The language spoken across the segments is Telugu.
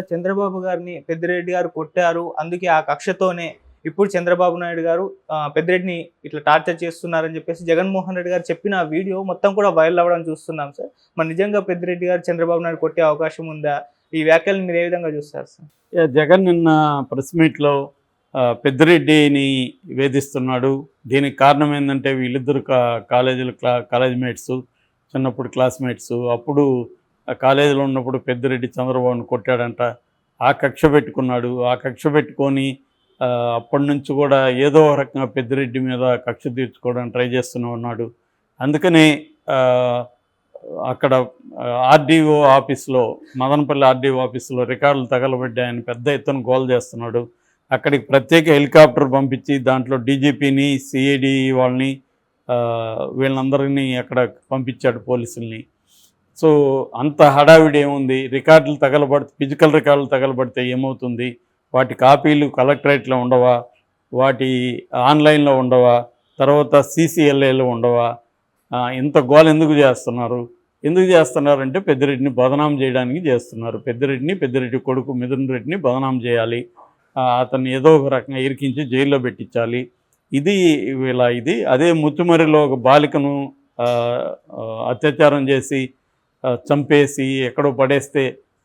చంద్రబాబు గారిని పెద్దిరెడ్డి గారు కొట్టారు. అందుకే ఆ కక్షతోనే ఇప్పుడు చంద్రబాబు నాయుడు గారు పెద్దిరెడ్డిని ఇట్లా టార్చర్ చేస్తున్నారని చెప్పేసి జగన్మోహన్ రెడ్డి గారు చెప్పిన వీడియో మొత్తం కూడా వైరల్ అవ్వడం చూస్తున్నాం సార్. మరి నిజంగా పెద్దిరెడ్డి గారు చంద్రబాబు నాయుడు కొట్టే అవకాశం ఉందా? ఈ వ్యాఖ్యలను మీరు ఏ విధంగా చూస్తారు సార్? జగన్ నిన్న ప్రెస్ మీట్లో పెద్దిరెడ్డిని వేధిస్తున్నాడు. దీనికి కారణం ఏంటంటే వీళ్ళిద్దరు కాలేజ్ మేట్స్, చిన్నప్పుడు క్లాస్మేట్స్. అప్పుడు కాలేజీలో ఉన్నప్పుడు పెద్దిరెడ్డి చంద్రబాబును కొట్టాడంట. ఆ కక్ష పెట్టుకున్నాడు. ఆ కక్ష పెట్టుకొని అప్పటి నుంచి కూడా ఏదో రకంగా పెద్దిరెడ్డి మీద కక్ష తీర్చుకోవడానికి ట్రై చేస్తూనే ఉన్నాడు. అందుకని అక్కడ ఆర్డీఓ ఆఫీస్లో, మదనపల్లి ఆర్డీఓ ఆఫీస్లో రికార్డులు తగలబడ్డాయని పెద్ద ఎత్తున గోల్ చేస్తున్నాడు. అక్కడికి ప్రత్యేక హెలికాప్టర్ పంపించి దాంట్లో డీజీపీని, సిఐడి వాళ్ళని, వీళ్ళందరినీ అక్కడ పంపించాడు, పోలీసుల్ని. సో అంత హడావిడి ఏముంది? రికార్డులు ఫిజికల్ రికార్డులు తగలబడితే ఏమవుతుంది? వాటి కాపీలు కలెక్టరేట్లో ఉండవా? వాటి ఆన్లైన్లో ఉండవా? తర్వాత సీసీఎల్ఏలో ఉండవా? ఇంత గోల ఎందుకు చేస్తున్నారంటే పెద్దిరెడ్డిని బదనాం చేయడానికి చేస్తున్నారు. పెద్దిరెడ్డి కొడుకు మిథున్ రెడ్డిని బదనాం చేయాలి, అతన్ని ఏదో ఒక రకంగా ఇరికించి జైల్లో పెట్టించాలి. ఇది అదే ముత్తుమరిలో ఒక బాలికను అత్యాచారం చేసి చంపేసి ఎక్కడో పడేస్తే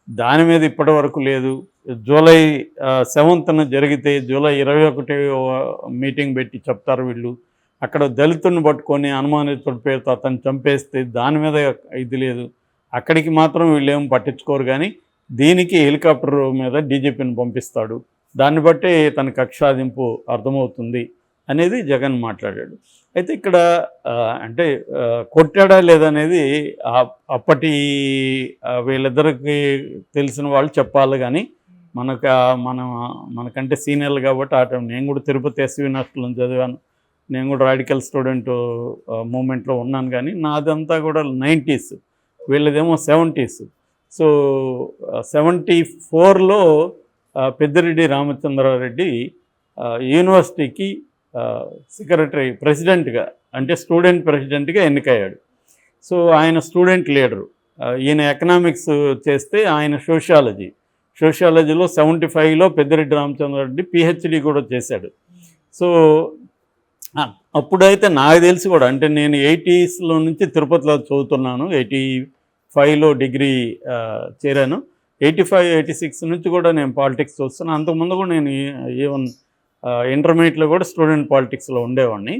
దాని మీద ఇప్పటి వరకు లేదు. జూలై 7th జరిగితే జూలై 21 మీటింగ్ పెట్టి చెప్తారు వీళ్ళు. అక్కడ దళితుడిని పట్టుకొని అనుమానితుడి పేరుతో అతను చంపేస్తే దాని మీద ఇది లేదు. అక్కడికి మాత్రం వీళ్ళు ఏం పట్టించుకోరు. కానీ దీనికి హెలికాప్టర్ మీద డీజీపీని పంపిస్తాడు. దాన్ని బట్టే తన కక్షాదింపు అర్థమవుతుంది అనేది జగన్ మాట్లాడాడు. అయితే ఇక్కడ అంటే కొట్టాడా లేదనేది అప్పటి వీళ్ళిద్దరికి తెలిసిన వాళ్ళు చెప్పాలి. కానీ మనకంటే సీనియర్లు కాబట్టి ఆ టైం నేను కూడా తిరుపతి ఎస్వి యూనివర్సిటీలో చదివాను. నేను కూడా రాడికల్ స్టూడెంట్ మూమెంట్లో ఉన్నాను. కానీ నాదంతా కూడా 90s, వీళ్ళదేమో 70s. సో 74లో పెద్దిరెడ్డి రామచంద్రారెడ్డి యూనివర్సిటీకి ప్రెసిడెంట్గా, అంటే స్టూడెంట్ ప్రెసిడెంట్గా ఎన్నికయ్యాడు. సో ఆయన స్టూడెంట్ లీడరు. ఈయన ఎకనామిక్స్ చేస్తే ఆయన సోషియాలజీలో 75లో పెద్దిరెడ్డి రామచంద్రారెడ్డి పిహెచ్డి కూడా చేశాడు. సో అప్పుడైతే నాకు తెలిసి కూడా, అంటే నేను 80sలో నుంచి తిరుపతిలో చదువుతున్నాను. 85లో డిగ్రీ చేరాను. 85, 86 నుంచి కూడా నేను పాలిటిక్స్ చూస్తున్నాను. అంతకుముందు కూడా నేను ఈవెన్ ఇంటర్మీడియట్లో కూడా స్టూడెంట్ పాలిటిక్స్లో ఉండేవాడిని.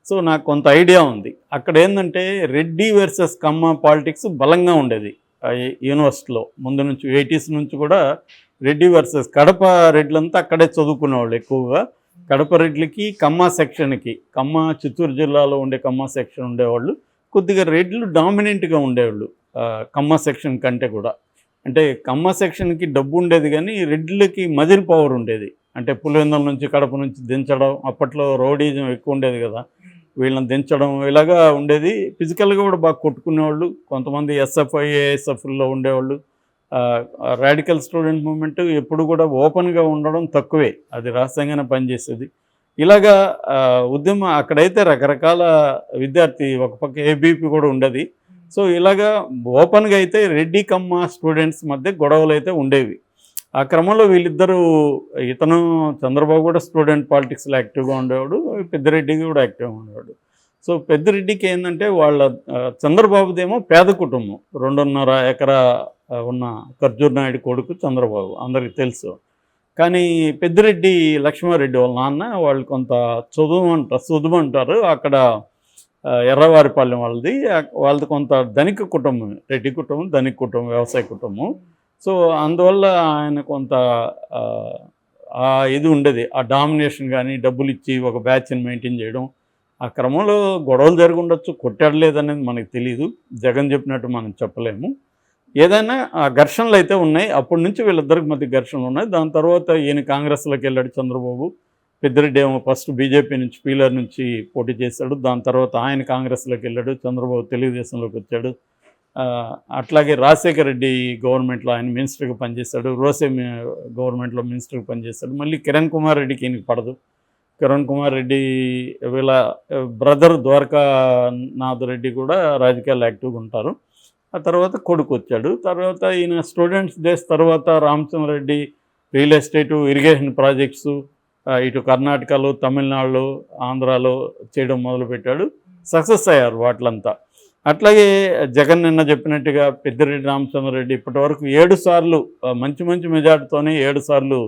సో నాకు కొంత ఐడియా ఉంది. అక్కడ ఏంటంటే రెడ్డి వర్సెస్ కమ్మ పాలిటిక్స్ బలంగా ఉండేది యూనివర్సిటీలో. ముందు నుంచి 80s నుంచి కూడా రెడ్డి వర్సెస్ కడప రెడ్లంతా అక్కడే చదువుకునేవాళ్ళు ఎక్కువగా. కడప రెడ్లకి కమ్మ చిత్తూరు జిల్లాలో ఉండే కమ్మ సెక్షన్ ఉండేవాళ్ళు. కొద్దిగా రెడ్లు డామినెంట్గా ఉండేవాళ్ళు కమ్మ సెక్షన్ కంటే కూడా. అంటే కమ్మ సెక్షన్కి డబ్బు ఉండేది, కానీ రెడ్లకి మజిల్ పవర్ ఉండేది. అంటే పులివెందుల నుంచి కడప నుంచి దించడం, అప్పట్లో రౌడీజం ఎక్కువ ఉండేది కదా, వీళ్ళని దించడం ఇలాగా ఉండేది. ఫిజికల్గా కూడా బాగా కొట్టుకునేవాళ్ళు. కొంతమంది ఎస్ఎఫ్ఐ, ఏఎస్ఎఫ్లో ఉండేవాళ్ళు. రాడికల్ స్టూడెంట్ మూవ్మెంట్ ఎప్పుడు కూడా ఓపెన్గా ఉండడం తక్కువే, అది రహస్యంగానే పనిచేసేది. ఇలాగా ఉద్యమం అక్కడైతే రకరకాల విద్యార్థి, ఒక పక్క ఏబీపీ కూడా ఉండేది. సో ఇలాగా ఓపెన్గా అయితే రెడ్డి కమ్మ స్టూడెంట్స్ మధ్య గొడవలు అయితే ఉండేవి. ఆ క్రమంలో వీళ్ళిద్దరూ, ఇతను చంద్రబాబు కూడా స్టూడెంట్ పాలిటిక్స్లో యాక్టివ్గా ఉండేవాడు, పెద్దిరెడ్డి కూడా యాక్టివ్గా ఉండేవాడు. సో పెద్దిరెడ్డికి ఏంటంటే చంద్రబాబుదేమో పేద కుటుంబం, 2.5 ఎకరా ఉన్న ఖర్జూర్ నాయుడు కొడుకు చంద్రబాబు, అందరికీ తెలుసు. కానీ పెద్దిరెడ్డి లక్ష్మారెడ్డి వాళ్ళ నాన్న వాళ్ళు కొంత చదువు అంటారు. అక్కడ ఎర్రవారిపాలెం వాళ్ళది కొంత ధనిక కుటుంబం, రెడ్డి కుటుంబం ధనిక కుటుంబం, వ్యవసాయ కుటుంబం. సో అందువల్ల ఆయన కొంత ఇది ఉండేది, ఆ డామినేషన్. కానీ డబ్బులు ఇచ్చి ఒక బ్యాచ్ని మెయింటైన్ చేయడం, ఆ క్రమంలో గొడవలు జరిగి ఉండొచ్చు. కొట్టాడు లేదనేది మనకు తెలియదు, జగన్ చెప్పినట్టు మనం చెప్పలేము. ఏదైనా ఆ ఘర్షణలు అయితే ఉన్నాయి. అప్పటి నుంచి వీళ్ళిద్దరికి మధ్య ఘర్షణలు ఉన్నాయి. దాని తర్వాత ఈయన కాంగ్రెస్లోకి వెళ్ళాడు చంద్రబాబు. పెద్దిరెడ్డి ఏమో ఫస్ట్ బీజేపీ నుంచి, పీలర్ నుంచి పోటీ చేశాడు. దాని తర్వాత ఆయన కాంగ్రెస్లోకి వెళ్ళాడు, చంద్రబాబు తెలుగుదేశంలోకి వచ్చాడు. అట్లాగే రాజశేఖర రెడ్డి గవర్నమెంట్లో ఆయన మినిస్టర్గా పనిచేశాడు, రోసే గవర్నమెంట్లో మినిస్టర్గా పనిచేశాడు. మళ్ళీ కిరణ్ కుమార్ రెడ్డికి ఈయనకి పడదు. కిరణ్ కుమార్ రెడ్డి వీళ్ళ బ్రదర్ ద్వారకానాథ్ రెడ్డి కూడా రాజకీయాల్లో యాక్టివ్గా ఉంటారు. ఆ తర్వాత కొడుకు వచ్చాడు. తర్వాత ఈయన స్టూడెంట్స్ డేస్ తర్వాత Ramachandra Reddy real estate, irrigation projects ఇటు కర్ణాటకలో, తమిళనాడులో, ఆంధ్రాలో చేయడం మొదలుపెట్టాడు. సక్సెస్ అయ్యారు వాటిలంతా. అట్లాగే జగన్ నిన్న చెప్పినట్టుగా పెద్దిరెడ్డి రామచంద్రరెడ్డి ఇప్పటివరకు 7 సార్లు మంచి మంచి మెజార్టీతోనే 7 సార్లు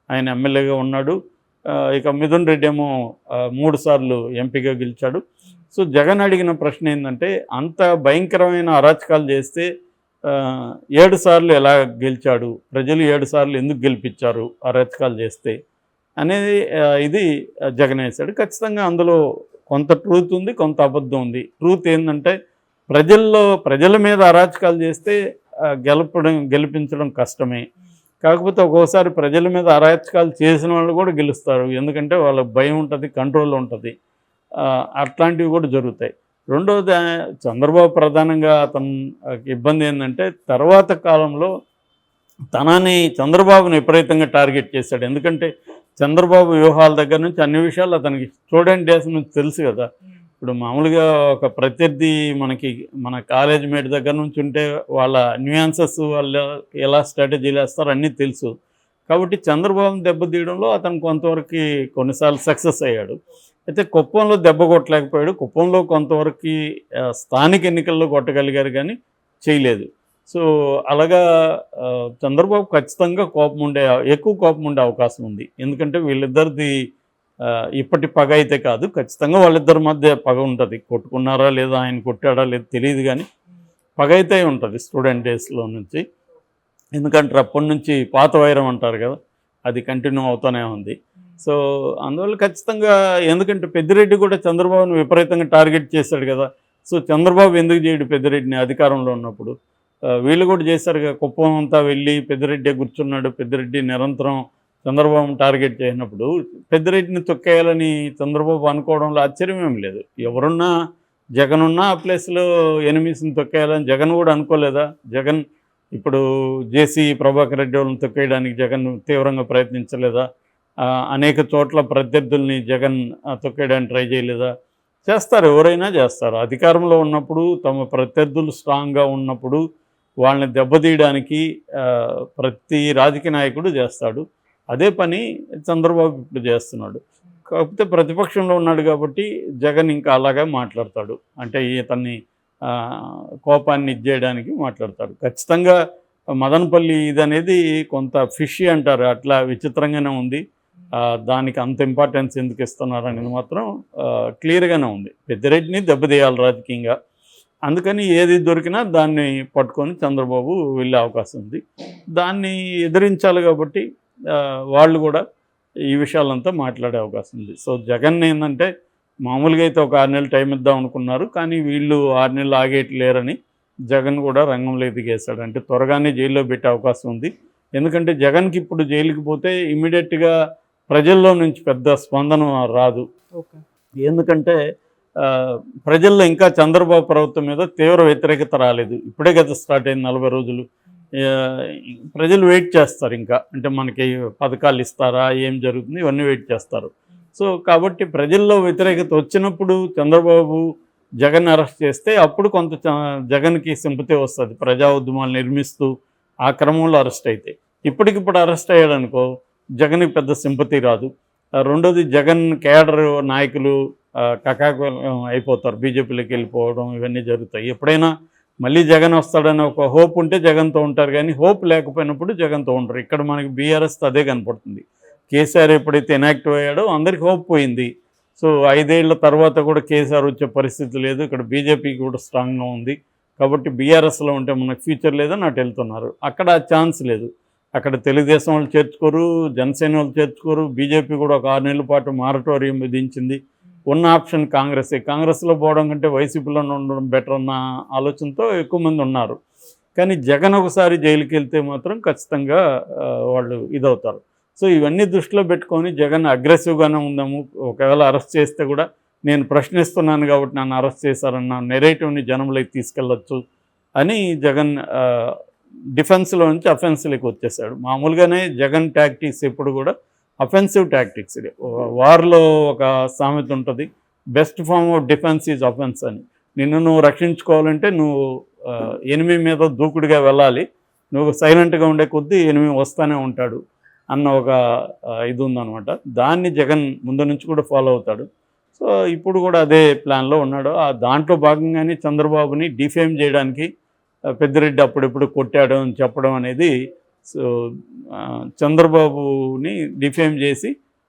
ఆయన ఎమ్మెల్యేగా ఉన్నాడు. ఇక మిథున్ రెడ్డి ఏమో 3 సార్లు ఎంపీగా గెలిచాడు. సో జగన్ అడిగిన ప్రశ్న ఏంటంటే, అంత భయంకరమైన అరాచకాలు చేస్తే 7 సార్లు ఎలా గెలిచాడు, ప్రజలు 7 సార్లు ఎందుకు గెలిపించారు అరాచకాలు చేస్తే అనేది ఇది జగన్ వేశాడు. ఖచ్చితంగా అందులో కొంత ట్రూత్ ఉంది, కొంత అబద్ధం ఉంది. ట్రూత్ ఏంటంటే, ప్రజల మీద అరాచకాలు చేస్తే గెలిపించడం కష్టమే. కాకపోతే ఒక్కోసారి ప్రజల మీద అరాచకాలు చేసిన వాళ్ళు కూడా గెలుస్తారు. ఎందుకంటే వాళ్ళకి భయం ఉంటుంది, కంట్రోల్ ఉంటుంది. అట్లాంటివి కూడా జరుగుతాయి. రెండోది, చంద్రబాబు ప్రధానంగా అతను ఇబ్బంది ఏంటంటే, తర్వాత కాలంలో చంద్రబాబుని విపరీతంగా టార్గెట్ చేశాడు. ఎందుకంటే చంద్రబాబు వ్యూహాల దగ్గర నుంచి అన్ని విషయాలు అతనికి స్టూడెంట్ డేస్ నుంచి తెలుసు కదా. ఇప్పుడు మామూలుగా ఒక ప్రత్యర్థి మన కాలేజ్ మేట్ దగ్గర నుంచి ఉంటే వాళ్ళ న్యూయాన్సెస్, వాళ్ళు ఎలా స్ట్రాటజీలు వేస్తారో అన్నీ తెలుసు. కాబట్టి చంద్రబాబుని దెబ్బతీయడంలో అతను కొంతవరకు కొన్నిసార్లు సక్సెస్ అయ్యాడు. అయితే కుప్పంలో దెబ్బ కొట్టలేకపోయాడు. కుప్పంలో కొంతవరకు స్థానిక ఎన్నికల్లో కొట్టగలిగారు కానీ చేయలేదు. సో అలాగా చంద్రబాబు ఖచ్చితంగా ఎక్కువ కోపం ఉండే అవకాశం ఉంది. ఎందుకంటే వీళ్ళిద్దరిది ఇప్పటి పగ అయితే కాదు, ఖచ్చితంగా వాళ్ళిద్దరి మధ్య పగ ఉంటుంది. కొట్టుకున్నారా లేదా, ఆయన కొట్టాడా లేదు తెలియదు, కానీ పగ అయితే ఉంటుంది స్టూడెంట్ డేస్లో నుంచి. ఎందుకంటే అప్పటి నుంచి పాత వైరం అంటారు కదా, అది కంటిన్యూ అవుతూనే ఉంది. సో అందువల్ల ఖచ్చితంగా, ఎందుకంటే పెద్దిరెడ్డి కూడా చంద్రబాబుని విపరీతంగా టార్గెట్ చేశాడు కదా. సో చంద్రబాబు ఎందుకు చేయడు పెద్దిరెడ్డిని అధికారంలో ఉన్నప్పుడు? వీళ్ళు కూడా చేశారుగా. కుప్పం అంతా వెళ్ళి పెద్దిరెడ్డి కూర్చున్నాడు. పెద్దిరెడ్డి నిరంతరం చంద్రబాబుని టార్గెట్ చేసినప్పుడు పెద్దిరెడ్డిని తొక్కేయాలని చంద్రబాబు అనుకోవడంలో ఆశ్చర్యమేం లేదు. ఎవరున్నా, జగన్ ఉన్నా ఆ ప్లేస్లో ఎనిమిస్ని తొక్కేయాలని జగన్ కూడా అనుకోలేదా? జగన్ ఇప్పుడు జేసీ ప్రభాకర్ రెడ్డి వాళ్ళని తొక్కేయడానికి జగన్ తీవ్రంగా ప్రయత్నించలేదా? అనేక చోట్ల ప్రత్యర్థుల్ని జగన్ తొక్కేయడానికి ట్రై చేయలేదా? చేస్తారు, ఎవరైనా చేస్తారు. అధికారంలో ఉన్నప్పుడు, తమ ప్రత్యర్థులు స్ట్రాంగ్గా ఉన్నప్పుడు వాళ్ళని దెబ్బతీయడానికి ప్రతి రాజకీయ నాయకుడు చేస్తాడు. అదే పని చంద్రబాబు ఇప్పుడు చేస్తున్నాడు. కాకపోతే ప్రతిపక్షంలో ఉన్నాడు కాబట్టి జగన్ ఇంకా అలాగే మాట్లాడతాడు. అంటే ఇతన్ని కోపాన్ని ఇచ్చేయడానికి మాట్లాడతాడు. ఖచ్చితంగా మదనపల్లి ఇదనేది కొంత ఫిషీ అంటారు, అట్లా విచిత్రంగానే ఉంది. దానికి అంత ఇంపార్టెన్స్ ఎందుకు ఇస్తున్నారు అనేది మాత్రం క్లియర్గానే ఉంది. పెద్దిరెడ్డిని దెబ్బతీయాలి రాజకీయంగా, అందుకని ఏది దొరికినా దాన్ని పట్టుకొని చంద్రబాబు వెళ్ళే అవకాశం ఉంది. దాన్ని ఎదిరించాలి కాబట్టి వాళ్ళు కూడా ఈ విషయాలంతా మాట్లాడే అవకాశం ఉంది. సో జగన్ ఏంటంటే, మామూలుగా అయితే ఒక 6 నెలలు టైం ఇద్దాం అనుకున్నారు, కానీ వీళ్ళు 6 నెలలు ఆగేయట్లేరని జగన్ కూడా రంగంలో దిగేశాడు. అంటే త్వరగానే జైల్లో పెట్టే అవకాశం ఉంది. ఎందుకంటే జగన్కి ఇప్పుడు జైలుకి పోతే ఇమ్మీడియట్గా ప్రజల్లో నుంచి పెద్ద స్పందన రాదు. ఎందుకంటే ప్రజల్లో ఇంకా చంద్రబాబు ప్రభుత్వం మీద తీవ్ర వ్యతిరేకత రాలేదు. ఇప్పుడే కదా స్టార్ట్ అయింది 40 రోజులు. ప్రజలు వెయిట్ చేస్తారు ఇంకా, అంటే మనకి పథకాలు ఇస్తారా, ఏం జరుగుతుంది, ఇవన్నీ వెయిట్ చేస్తారు. సో కాబట్టి ప్రజల్లో వ్యతిరేకత వచ్చినప్పుడు చంద్రబాబు జగన్ అరెస్ట్ చేస్తే అప్పుడు కొంత జగన్కి సింపతి వస్తుంది, ప్రజా ఉద్యమాలు నిర్మిస్తూ ఆ క్రమంలో అరెస్ట్ అయితే. ఇప్పటికిప్పుడు అరెస్ట్ అయ్యాడనుకో జగన్కి పెద్ద సింపతి రాదు. రెండోది, జగన్ కేడర్ నాయకులు కకాకులం అయిపోతారు, బీజేపీలోకి వెళ్ళిపోవడం ఇవన్నీ జరుగుతాయి. ఎప్పుడైనా మళ్ళీ జగన్ వస్తాడని ఒక హోప్ ఉంటే జగన్తో ఉంటారు, కానీ హోప్ లేకపోయినప్పుడు జగన్తో ఉంటారు. ఇక్కడ మనకి బీఆర్ఎస్ అదే కనపడుతుంది. కేసీఆర్ ఎప్పుడైతే ఇనాక్టివ్ అయ్యాడో అందరికి హోప్ పోయింది. సో 5 ఏళ్ల తర్వాత కూడా కేసీఆర్ వచ్చే పరిస్థితి లేదు. ఇక్కడ బీజేపీకి కూడా స్ట్రాంగ్గా ఉంది. కాబట్టి బీఆర్ఎస్లో ఉంటే మనకు ఫ్యూచర్ లేదని అటు వెళ్తున్నారు. అక్కడ ఛాన్స్ లేదు. అక్కడ తెలుగుదేశం వాళ్ళు చేర్చుకోరు, జనసేన వాళ్ళు చేర్చుకోరు. బీజేపీ కూడా ఒక 6 నెలల పాటు మారటోరియం విధించింది. ఉన్న ఆప్షన్ కాంగ్రెస్. కాంగ్రెస్లో పోవడం కంటే వైసీపీలో ఉండడం బెటర్ అన్న ఆలోచనతో ఎక్కువ మంది ఉన్నారు. కానీ జగన్ ఒకసారి జైలుకి వెళ్తే మాత్రం ఖచ్చితంగా వాళ్ళు ఇదవుతారు. సో ఇవన్నీ దృష్టిలో పెట్టుకొని జగన్ అగ్రెసివ్గానే ఉందాము, ఒకవేళ అరెస్ట్ చేస్తే కూడా నేను ప్రశ్నిస్తున్నాను కాబట్టి నన్ను అరెస్ట్ చేశారన్న నెరేటివ్ని జనంలోకి తీసుకెళ్ళచ్చు అని జగన్ డిఫెన్స్లో నుంచి అఫెన్స్లోకి వచ్చేసాడు. మామూలుగానే జగన్ టాక్టిక్స్ ఎప్పుడు కూడా అఫెన్సివ్ టాక్టిక్స్. వార్లో ఒక సామెత ఉంటుంది, best form of defence is offence అని. నిన్ను నువ్వు రక్షించుకోవాలంటే నువ్వు ఎనిమి మీద దూకుడుగా వెళ్ళాలి, నువ్వు సైలెంట్గా ఉండే కొద్దీ ఎనిమి వస్తూనే ఉంటాడు అన్న ఒక ఇది ఉందన్నమాట. దాన్ని జగన్ ముందు నుంచి కూడా ఫాలో అవుతాడు. సో ఇప్పుడు కూడా అదే ప్లాన్లో ఉన్నాడు. దాంట్లో భాగంగానే చంద్రబాబుని డిఫేమ్ చేయడానికి పెద్దిరెడ్డి అప్పుడెప్పుడు కొట్టాడు అని చెప్పడం అనేది, సో చంద్రబాబుని డిఫేమ్ చేసి